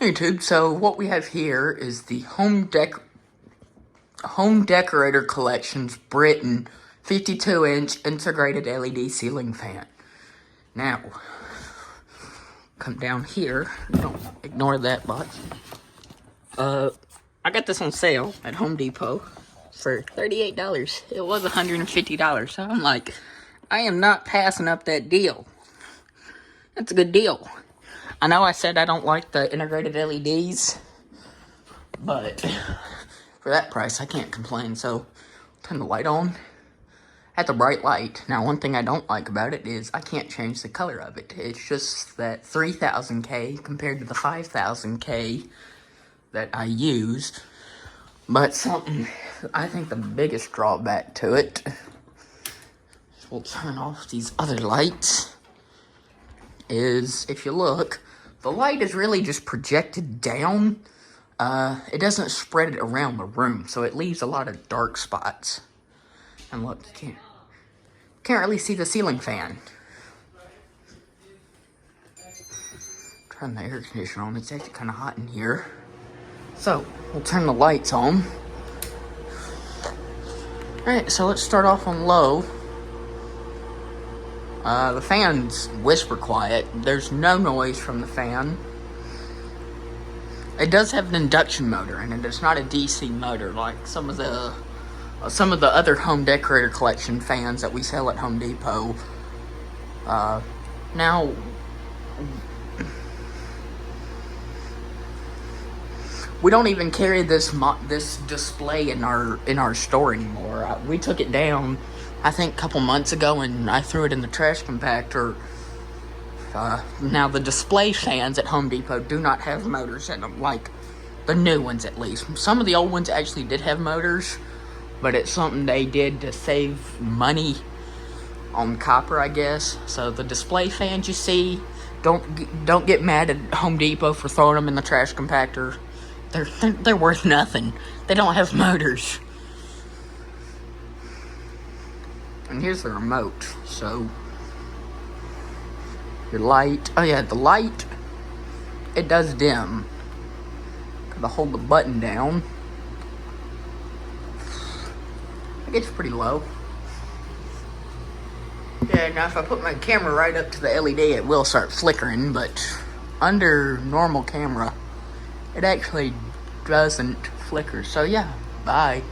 YouTube. So what we have here is the Home Decorator Collection's Britton 52-inch integrated LED ceiling fan. Now, come down here. Don't ignore that box. I got this on sale at Home Depot for $38. It was $150, so I'm like, I am not passing up that deal. That's a good deal. I know I said I don't like the integrated LEDs, but for that price, I can't complain. So, turn the light on. That's a bright light. Now, one thing I don't like about it is I can't change the color of it. It's just that 3000K compared to the 5000K that I used. But something, I think the biggest drawback to it, we'll turn off these other lights, is if you look, the light is really just projected down. It doesn't spread it around the room, so it leaves a lot of dark spots. And look, you can't really see the ceiling fan. Turn the air conditioner on. It's actually kind of hot in here. So, we'll turn the lights on. Alright, so let's start off on low. The fan's whisper quiet. There's no noise from the fan. It does have an induction motor in it. It's not a DC motor like some of the other Home Decorator Collection fans that we sell at Home Depot. Now, we don't even carry this display in our store anymore. We took it down, I think, a couple months ago, and I threw it in the trash compactor. Now, the display fans at Home Depot do not have motors in them, like the new ones at least. Some of the old ones actually did have motors, but it's something they did to save money on copper, I guess. So the display fans you see, don't get mad at Home Depot for throwing them in the trash compactor. They're worth nothing. They don't have motors. And here's the remote. So your light. Oh yeah, the light. It does dim. Gotta hold the button down. It gets pretty low. Yeah, now if I put my camera right up to the LED, it will start flickering, but under normal camera, it actually doesn't flicker. So yeah, bye.